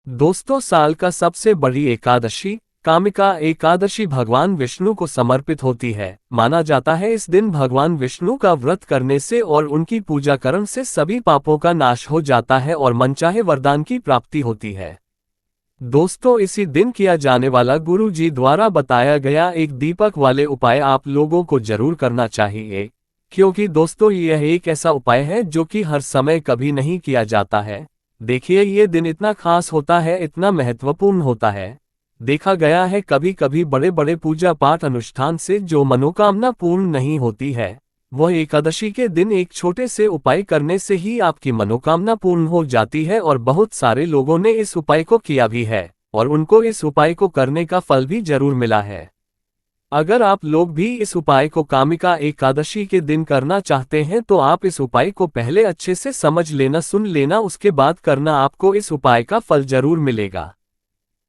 दोस्तों, साल का सबसे बड़ी एकादशी कामिका एकादशी भगवान विष्णु को समर्पित होती है। माना जाता है इस दिन भगवान विष्णु का व्रत करने से और उनकी पूजा करने से सभी पापों का नाश हो जाता है और मनचाहे वरदान की प्राप्ति होती है। दोस्तों, इसी दिन किया जाने वाला गुरु जी द्वारा बताया गया एक दीपक वाले उपाय आप लोगों को जरूर करना चाहिए, क्योंकि दोस्तों यह एक ऐसा उपाय है जो कि हर समय कभी नहीं किया जाता है। देखिए, ये दिन इतना खास होता है, इतना महत्वपूर्ण होता है। देखा गया है कभी कभी बड़े बड़े पूजा पाठ अनुष्ठान से जो मनोकामना पूर्ण नहीं होती है, वह एकादशी के दिन एक छोटे से उपाय करने से ही आपकी मनोकामना पूर्ण हो जाती है। और बहुत सारे लोगों ने इस उपाय को किया भी है और उनको इस उपाय को करने का फल भी जरूर मिला है। अगर आप लोग भी इस उपाय को कामिका एकादशी के दिन करना चाहते हैं तो आप इस उपाय को पहले अच्छे से समझ लेना, सुन लेना, उसके बाद करना, आपको इस उपाय का फल जरूर मिलेगा।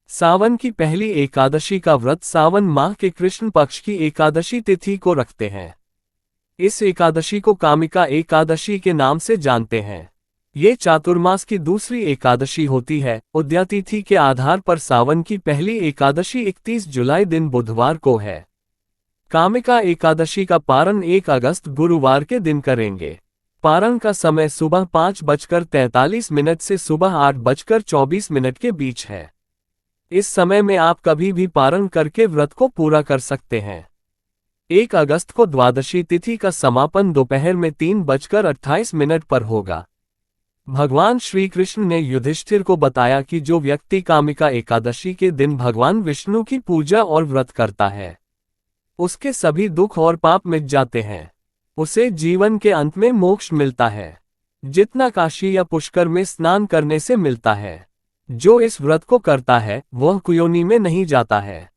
सावन की पहली एकादशी का व्रत सावन माह के कृष्ण पक्ष की एकादशी तिथि को रखते हैं। इस एकादशी को कामिका एकादशी के नाम से जानते हैं। ये चातुर्मास की दूसरी एकादशी होती है। उदया तिथि के आधार पर सावन की पहली एकादशी 31 जुलाई दिन बुधवार को है। कामिका एकादशी का पारण 1 अगस्त गुरुवार के दिन करेंगे। पारण का समय सुबह 5:43 से सुबह 8:24 के बीच है। इस समय में आप कभी भी पारण करके व्रत को पूरा कर सकते हैं। 1 अगस्त को द्वादशी तिथि का समापन दोपहर में 3:28 पर होगा। भगवान श्री कृष्ण ने युधिष्ठिर को बताया कि जो व्यक्ति कामिका एकादशी के दिन भगवान विष्णु की पूजा और व्रत करता है, उसके सभी दुख और पाप मिट जाते हैं। उसे जीवन के अंत में मोक्ष मिलता है, जितना काशी या पुष्कर में स्नान करने से मिलता है। जो इस व्रत को करता है वह कुयोनि में नहीं जाता है।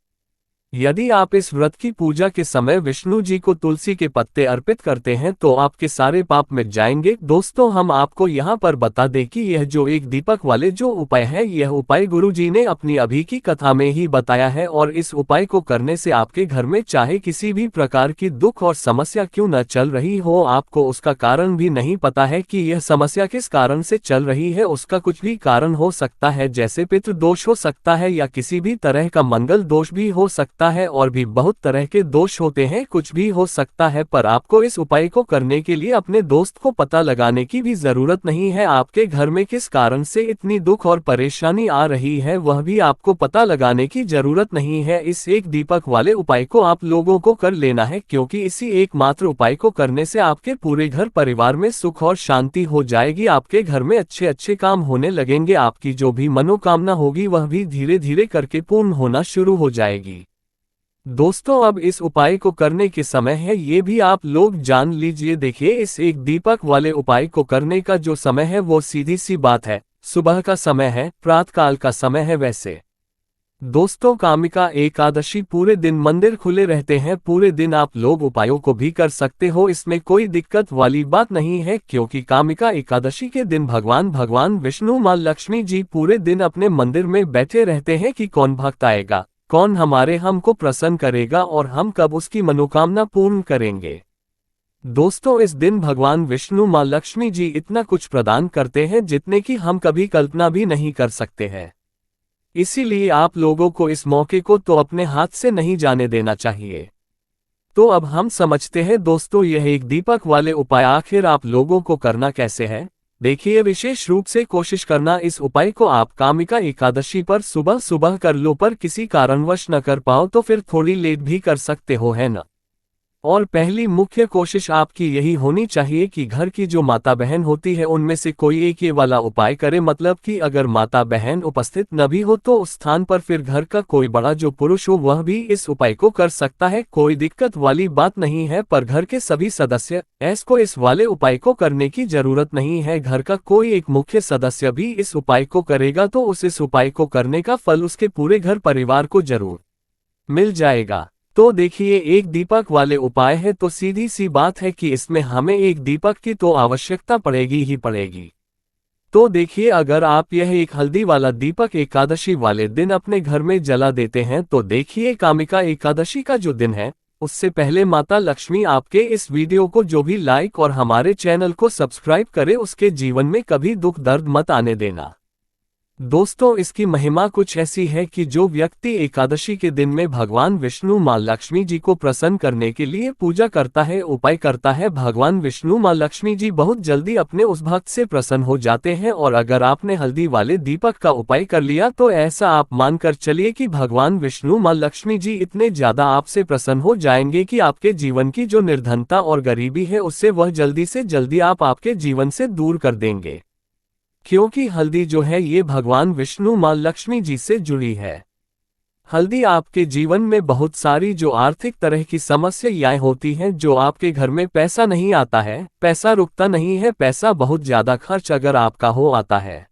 यदि आप इस व्रत की पूजा के समय विष्णु जी को तुलसी के पत्ते अर्पित करते हैं तो आपके सारे पाप मिट जाएंगे। दोस्तों, हम आपको यहाँ पर बता दें कि यह जो एक दीपक वाले जो उपाय है, यह उपाय गुरु जी ने अपनी अभी की कथा में ही बताया है और इस उपाय को करने से आपके घर में चाहे किसी भी प्रकार की दुख और समस्या क्यों न चल रही हो, आपको उसका कारण भी नहीं पता है कि यह समस्या किस कारण से चल रही है, उसका कुछ भी कारण हो सकता है, जैसे पितृ दोष हो सकता है या किसी भी तरह का मंगल दोष भी हो सकता है और भी बहुत तरह के दोष होते हैं, कुछ भी हो सकता है। पर आपको इस उपाय को करने के लिए अपने दोस्त को पता लगाने की भी जरूरत नहीं है। आपके घर में किस कारण से इतनी दुख और परेशानी आ रही है वह भी आपको पता लगाने की जरूरत नहीं है। इस एक दीपक वाले उपाय को आप लोगों को कर लेना है, क्योंकि इसी एकमात्र उपाय को करने से आपके पूरे घर परिवार में सुख और शांति हो जाएगी। आपके घर में अच्छे अच्छे काम होने लगेंगे। आपकी जो भी मनोकामना होगी वह भी धीरे धीरे करके पूर्ण होना शुरू हो जाएगी। दोस्तों, अब इस उपाय को करने के समय है ये भी आप लोग जान लीजिए। देखिए, इस एक दीपक वाले उपाय को करने का जो समय है वो सीधी सी बात है, सुबह का समय है, प्रातःकाल का समय है। वैसे दोस्तों, कामिका एकादशी पूरे दिन मंदिर खुले रहते हैं। पूरे दिन आप लोग उपायों को भी कर सकते हो, इसमें कोई दिक्कत वाली बात नहीं है, क्योंकि कामिका एकादशी के दिन भगवान विष्णु माँ लक्ष्मी जी पूरे दिन अपने मंदिर में बैठे रहते हैं कि कौन भक्त आएगा, कौन हमको प्रसन्न करेगा और हम कब उसकी मनोकामना पूर्ण करेंगे। दोस्तों, इस दिन भगवान विष्णु माँ लक्ष्मी जी इतना कुछ प्रदान करते हैं जितने की हम कभी कल्पना भी नहीं कर सकते हैं। इसीलिए आप लोगों को इस मौके को तो अपने हाथ से नहीं जाने देना चाहिए। तो अब हम समझते हैं दोस्तों, यह एक दीपक वाले उपाय आखिर आप लोगों को करना कैसे है। देखिए, विशेष रूप से कोशिश करना इस उपाय को आप कामिका एकादशी पर सुबह सुबह कर लो, पर किसी कारणवश न कर पाओ तो फिर थोड़ी लेट भी कर सकते हो, है ना। और पहली मुख्य कोशिश आपकी यही होनी चाहिए कि घर की जो माता बहन होती है उनमें से कोई एक ये वाला उपाय करे। मतलब कि अगर माता बहन उपस्थित न भी हो तो उस स्थान पर फिर घर का कोई बड़ा जो पुरुष हो वह भी इस उपाय को कर सकता है, कोई दिक्कत वाली बात नहीं है। पर घर के सभी सदस्य को इस वाले उपाय को करने की जरूरत नहीं है। घर का कोई एक मुख्य सदस्य भी इस उपाय को करेगा तो इस उपाय को करने का फल उसके पूरे घर परिवार को जरूर मिल जाएगा। तो देखिए, एक दीपक वाले उपाय है तो सीधी सी बात है कि इसमें हमें एक दीपक की तो आवश्यकता पड़ेगी ही पड़ेगी। तो देखिए, अगर आप यह एक हल्दी वाला दीपक एकादशी वाले दिन अपने घर में जला देते हैं तो देखिए, कामिका एकादशी का जो दिन है उससे पहले माता लक्ष्मी आपके इस वीडियो को जो भी लाइक और हमारे चैनल को सब्सक्राइब करे उसके जीवन में कभी दुख दर्द मत आने देना। दोस्तों, इसकी महिमा कुछ ऐसी है कि जो व्यक्ति एकादशी के दिन में भगवान विष्णु माँ लक्ष्मी जी को प्रसन्न करने के लिए पूजा करता है, उपाय करता है, भगवान विष्णु माँ लक्ष्मी जी बहुत जल्दी अपने उस भक्त से प्रसन्न हो जाते हैं। और अगर आपने हल्दी वाले दीपक का उपाय कर लिया तो ऐसा आप मानकर चलिए कि भगवान विष्णु माँ लक्ष्मी जी इतने ज्यादा आपसे प्रसन्न हो जाएंगे कि आपके जीवन की जो निर्धनता और गरीबी है उससे वह जल्दी से जल्दी आपके जीवन से दूर कर देंगे, क्योंकि हल्दी जो है ये भगवान विष्णु माँ लक्ष्मी जी से जुड़ी है। हल्दी आपके जीवन में बहुत सारी जो आर्थिक तरह की समस्याएं होती हैं, जो आपके घर में पैसा नहीं आता है, पैसा रुकता नहीं है, पैसा बहुत ज्यादा खर्च अगर आपका हो आता है,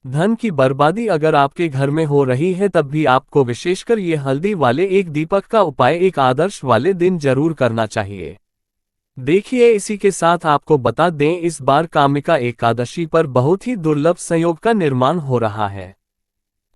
धन की बर्बादी अगर आपके घर में हो रही है, तब भी आपको विशेषकर ये हल्दी वाले एक दीपक का उपाय एक आदर्श वाले दिन जरूर करना चाहिए। देखिए, इसी के साथ आपको बता दें, इस बार कामिका एकादशी पर बहुत ही दुर्लभ संयोग का निर्माण हो रहा है।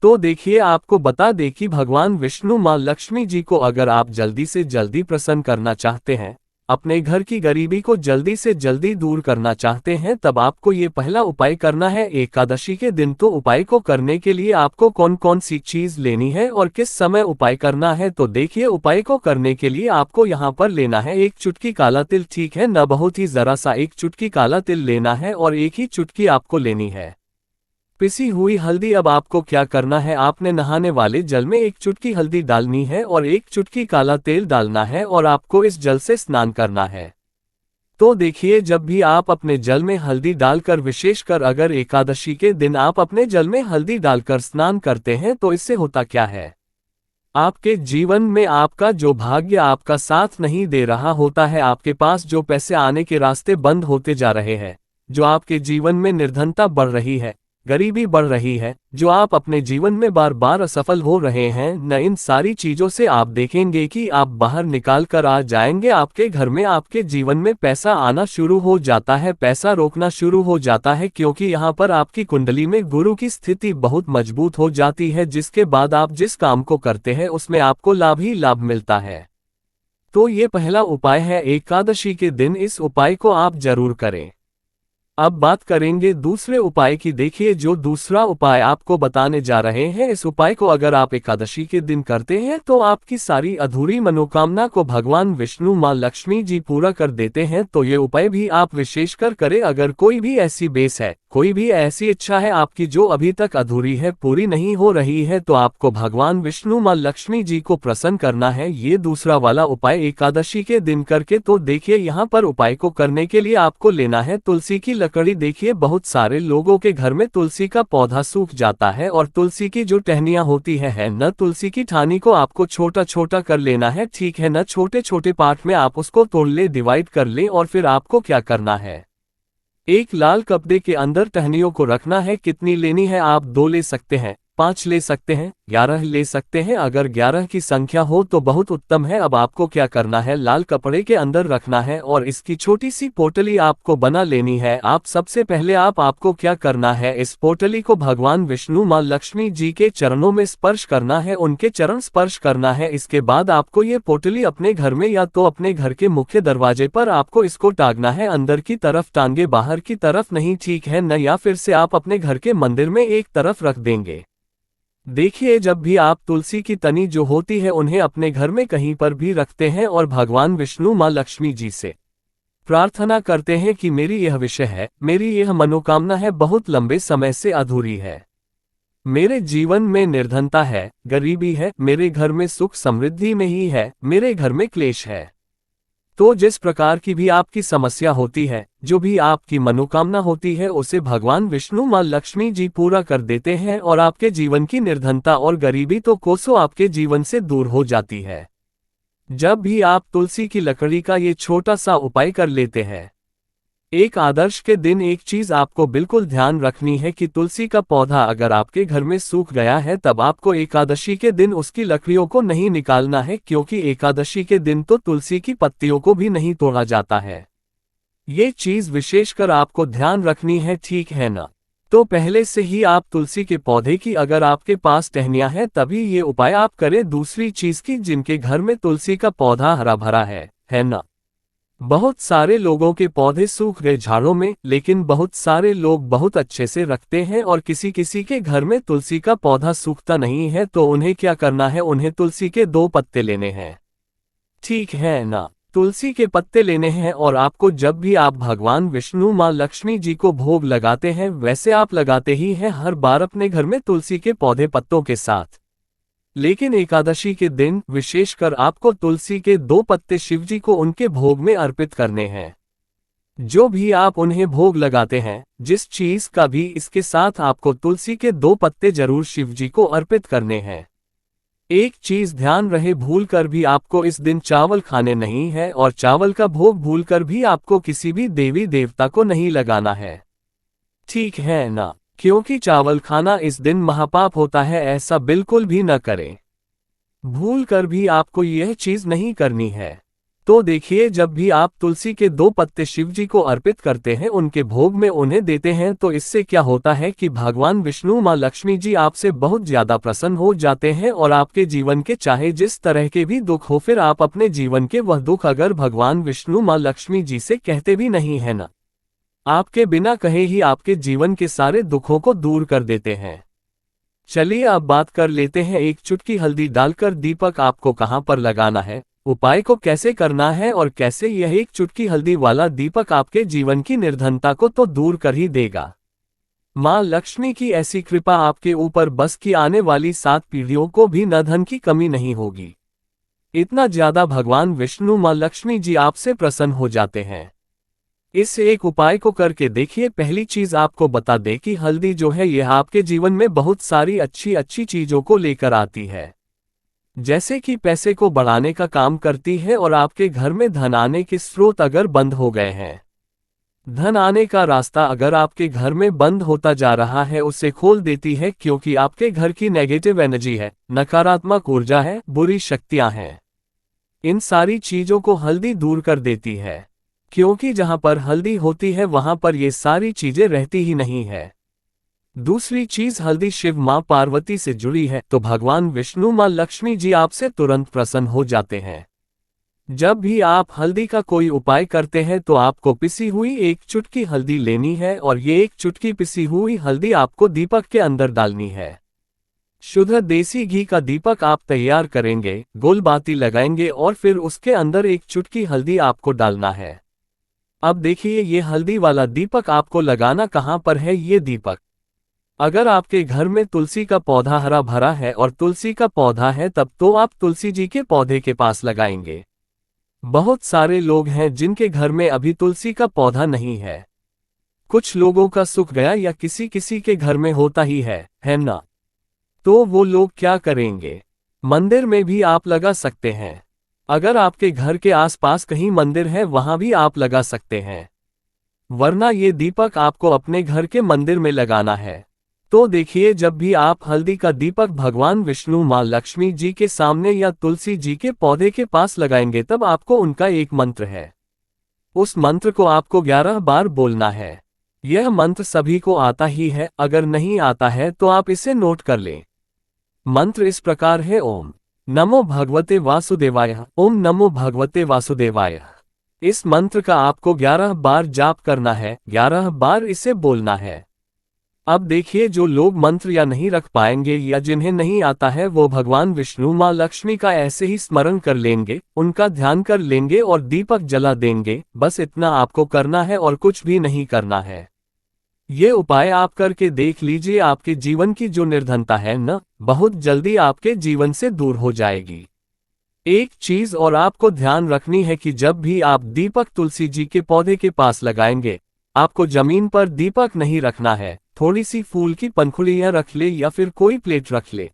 तो देखिए, आपको बता दें कि भगवान विष्णु माँ लक्ष्मी जी को अगर आप जल्दी से जल्दी प्रसन्न करना चाहते हैं, अपने घर की गरीबी को जल्दी से जल्दी दूर करना चाहते हैं, तब आपको ये पहला उपाय करना है एकादशी के दिन। तो उपाय को करने के लिए आपको कौन कौन सी चीज लेनी है और किस समय उपाय करना है, तो देखिए, उपाय को करने के लिए आपको यहाँ पर लेना है एक चुटकी काला तिल, ठीक है न, बहुत ही जरा सा एक चुटकी काला तिल लेना है और एक ही चुटकी आपको लेनी है पिसी हुई हल्दी। अब आपको क्या करना है, आपने नहाने वाले जल में एक चुटकी हल्दी डालनी है और एक चुटकी काला तेल डालना है और आपको इस जल से स्नान करना है। तो देखिए, जब भी आप अपने जल में हल्दी डालकर, विशेषकर अगर एकादशी के दिन आप अपने जल में हल्दी डालकर स्नान करते हैं, तो इससे होता क्या है, आपके जीवन में आपका जो भाग्य आपका साथ नहीं दे रहा होता है, आपके पास जो पैसे आने के रास्ते बंद होते जा रहे हैं, जो आपके जीवन में निर्धनता बढ़ रही है, गरीबी बढ़ रही है, जो आप अपने जीवन में बार बार असफल हो रहे हैं, न इन सारी चीजों से आप देखेंगे कि आप बाहर निकाल कर आ जाएंगे। आपके घर में, आपके जीवन में पैसा आना शुरू हो जाता है, पैसा रोकना शुरू हो जाता है, क्योंकि यहाँ पर आपकी कुंडली में गुरु की स्थिति बहुत मजबूत हो जाती है, जिसके बाद आप जिस काम को करते हैं उसमें आपको लाभ ही लाभ मिलता है। तो ये पहला उपाय है एकादशी के दिन, इस उपाय को आप जरूर करें। अब बात करेंगे दूसरे उपाय की। देखिए, जो दूसरा उपाय आपको बताने जा रहे हैं, इस उपाय को अगर आप एकादशी के दिन करते हैं तो आपकी सारी अधूरी मनोकामना को भगवान विष्णु माँ लक्ष्मी जी पूरा कर देते हैं। तो ये उपाय भी आप विशेषकर करें। अगर कोई भी ऐसी बेस है, कोई भी ऐसी इच्छा है आपकी जो अभी तक अधूरी है, पूरी नहीं हो रही है, तो आपको भगवान विष्णु माँ लक्ष्मी जी को प्रसन्न करना है ये दूसरा वाला उपाय एकादशी के दिन करके। तो देखिए, यहाँ पर उपाय को करने के लिए आपको लेना है तुलसी की लकड़ी। देखिए, बहुत सारे लोगों के घर में तुलसी का पौधा सूख जाता है और तुलसी की जो टहनियां होती है न, तुलसी की ठानी को आपको छोटा छोटा कर लेना है, ठीक है न, छोटे छोटे पार्ट में आप उसको तोड़ ले, डिवाइड कर ले। और फिर आपको क्या करना है, एक लाल कपड़े के अंदर टहनियों को रखना है। कितनी लेनी है, आप 2 ले सकते हैं, 5 ले सकते हैं, 11 ले सकते हैं। अगर 11 की संख्या हो तो बहुत उत्तम है। अब आपको क्या करना है, लाल कपड़े के अंदर रखना है और इसकी छोटी सी पोटली आपको बना लेनी है। आप सबसे पहले आपको क्या करना है, इस पोटली को भगवान विष्णु माँ लक्ष्मी जी के चरणों में स्पर्श करना है, उनके चरण स्पर्श करना है। इसके बाद आपको ये पोटली अपने घर में या तो अपने घर के मुख्य दरवाजे पर आपको इसको टांगना है, अंदर की तरफ टांगे, बाहर की तरफ नहीं, ठीक है न, या फिर से आप अपने घर के मंदिर में एक तरफ रख देंगे। देखिए, जब भी आप तुलसी की तनी जो होती है उन्हें अपने घर में कहीं पर भी रखते हैं और भगवान विष्णु माँ लक्ष्मी जी से प्रार्थना करते हैं कि मेरी यह विषय है, मेरी यह मनोकामना है, बहुत लंबे समय से अधूरी है, मेरे जीवन में निर्धनता है, गरीबी है, मेरे घर में सुख समृद्धि में ही है, मेरे घर में क्लेश है। तो जिस प्रकार की भी आपकी समस्या होती है, जो भी आपकी मनोकामना होती है, उसे भगवान विष्णु माँ लक्ष्मी जी पूरा कर देते हैं और आपके जीवन की निर्धनता और गरीबी तो कोसों आपके जीवन से दूर हो जाती है। जब भी आप तुलसी की लकड़ी का ये छोटा सा उपाय कर लेते हैं, एक आदर्श के दिन एक चीज आपको बिल्कुल ध्यान रखनी है कि तुलसी का पौधा अगर आपके घर में सूख गया है, तब आपको एकादशी के दिन उसकी लकड़ियों को नहीं निकालना है, क्योंकि एकादशी के दिन तो तुलसी की पत्तियों को भी नहीं तोड़ा जाता है। ये चीज विशेषकर आपको ध्यान रखनी है, ठीक है ना। तो पहले से ही आप तुलसी के पौधे की अगर आपके पास टहनियां हैं तभी ये उपाय आप करें। दूसरी चीज की, जिनके घर में तुलसी का पौधा हरा भरा है ना, बहुत सारे लोगों के पौधे सूख गए झाड़ों में, लेकिन बहुत सारे लोग बहुत अच्छे से रखते हैं और किसी किसी के घर में तुलसी का पौधा सूखता नहीं है, तो उन्हें क्या करना है, उन्हें तुलसी के 2 पत्ते लेने हैं। ठीक है ना? तुलसी के पत्ते लेने हैं और आपको जब भी आप भगवान विष्णु माँ लक्ष्मी जी को भोग लगाते हैं, वैसे आप लगाते ही हैं हर बार अपने घर में तुलसी के पौधे पत्तों के साथ। लेकिन एकादशी के दिन विशेषकर आपको तुलसी के 2 पत्ते शिवजी को उनके भोग में अर्पित करने हैं। जो भी आप उन्हें भोग लगाते हैं, जिस चीज का भी, इसके साथ आपको तुलसी के 2 पत्ते जरूर शिवजी को अर्पित करने हैं। एक चीज ध्यान रहे, भूल कर भी आपको इस दिन चावल खाने नहीं है, और चावल का भोग भूल कर भी आपको किसी भी देवी देवता को नहीं लगाना है। ठीक है ना? क्योंकि चावल खाना इस दिन महापाप होता है, ऐसा बिल्कुल भी न करें। भूल कर भी आपको यह चीज नहीं करनी है। तो देखिए, जब भी आप तुलसी के 2 पत्ते शिवजी को अर्पित करते हैं, उनके भोग में उन्हें देते हैं, तो इससे क्या होता है कि भगवान विष्णु माँ लक्ष्मी जी आपसे बहुत ज्यादा प्रसन्न हो जाते हैं और आपके जीवन के चाहे जिस तरह के भी दुख हो, फिर आप अपने जीवन के वह दुख अगर भगवान विष्णु माँ लक्ष्मी जी से कहते भी नहीं है ना, आपके बिना कहे ही आपके जीवन के सारे दुखों को दूर कर देते हैं। चलिए अब बात कर लेते हैं, एक चुटकी हल्दी डालकर दीपक आपको कहां पर लगाना है, उपाय को कैसे करना है और कैसे यह एक चुटकी हल्दी वाला दीपक आपके जीवन की निर्धनता को तो दूर कर ही देगा। मां लक्ष्मी की ऐसी कृपा आपके ऊपर बस कि आने वाली 7 पीढ़ियों को भी न धन की कमी नहीं होगी। इतना ज्यादा भगवान विष्णु मां लक्ष्मी जी आपसे प्रसन्न हो जाते हैं। इस एक उपाय को करके देखिए। पहली चीज आपको बता दें कि हल्दी जो है यह आपके जीवन में बहुत सारी अच्छी अच्छी चीजों को लेकर आती है, जैसे कि पैसे को बढ़ाने का काम करती है, और आपके घर में धन आने के स्रोत अगर बंद हो गए हैं, धन आने का रास्ता अगर आपके घर में बंद होता जा रहा है, उसे खोल देती है, क्योंकि आपके घर की नेगेटिव एनर्जी है, नकारात्मक ऊर्जा है, बुरी शक्तियां हैं। इन सारी चीजों को हल्दी दूर कर देती है, क्योंकि जहां पर हल्दी होती है वहां पर ये सारी चीजें रहती ही नहीं है। दूसरी चीज, हल्दी शिव मां पार्वती से जुड़ी है, तो भगवान विष्णु मां लक्ष्मी जी आपसे तुरंत प्रसन्न हो जाते हैं। जब भी आप हल्दी का कोई उपाय करते हैं, तो आपको पिसी हुई एक चुटकी हल्दी लेनी है, और ये एक चुटकी पिसी हुई हल्दी आपको दीपक के अंदर डालनी है। शुद्ध देसी घी का दीपक आप तैयार करेंगे, गोल बाती लगाएंगे, और फिर उसके अंदर एक चुटकी हल्दी आपको डालना है। अब देखिए, ये हल्दी वाला दीपक आपको लगाना कहां पर है। ये दीपक अगर आपके घर में तुलसी का पौधा हरा भरा है और तुलसी का पौधा है, तब तो आप तुलसी जी के पौधे के पास लगाएंगे। बहुत सारे लोग हैं जिनके घर में अभी तुलसी का पौधा नहीं है। कुछ लोगों का सूख गया या किसी किसी के घर में होता ही है ना? तो वो लोग क्या करेंगे, मंदिर में भी आप लगा सकते हैं। अगर आपके घर के आसपास कहीं मंदिर है, वहां भी आप लगा सकते हैं, वरना ये दीपक आपको अपने घर के मंदिर में लगाना है। तो देखिए, जब भी आप हल्दी का दीपक भगवान विष्णु मां लक्ष्मी जी के सामने या तुलसी जी के पौधे के पास लगाएंगे, तब आपको उनका एक मंत्र है, उस मंत्र को आपको 11 बार बोलना है। यह मंत्र सभी को आता ही है, अगर नहीं आता है तो आप इसे नोट कर लें। मंत्र इस प्रकार है, ओम नमो भगवते वासुदेवाय, ओम नमो भगवते वासुदेवाय। इस मंत्र का आपको 11 बार जाप करना है, 11 बार इसे बोलना है। अब देखिए, जो लोग मंत्र या नहीं रख पाएंगे या जिन्हें नहीं आता है, वो भगवान विष्णु मां लक्ष्मी का ऐसे ही स्मरण कर लेंगे, उनका ध्यान कर लेंगे और दीपक जला देंगे। बस इतना आपको करना है और कुछ भी नहीं करना है। ये उपाय आप करके देख लीजिए, आपके जीवन की जो निर्धनता है न, बहुत जल्दी आपके जीवन से दूर हो जाएगी। एक चीज और आपको ध्यान रखनी है कि जब भी आप दीपक तुलसी जी के पौधे के पास लगाएंगे, आपको जमीन पर दीपक नहीं रखना है, थोड़ी सी फूल की पंखुड़ियां रख ले या फिर कोई प्लेट रख ले।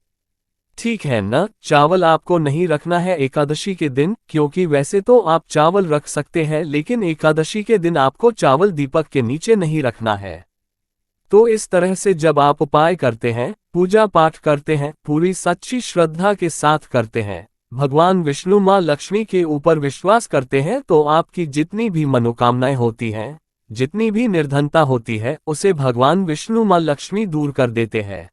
ठीक है न? चावल आपको नहीं रखना है एकादशी के दिन, क्योंकि वैसे तो आप चावल रख सकते हैं, लेकिन एकादशी के दिन आपको चावल दीपक के नीचे नहीं रखना है। तो इस तरह से जब आप उपाय करते हैं, पूजा पाठ करते हैं, पूरी सच्ची श्रद्धा के साथ करते हैं, भगवान विष्णु मां लक्ष्मी के ऊपर विश्वास करते हैं, तो आपकी जितनी भी मनोकामनाएं होती हैं, जितनी भी निर्धनता होती है, उसे भगवान विष्णु मां लक्ष्मी दूर कर देते हैं।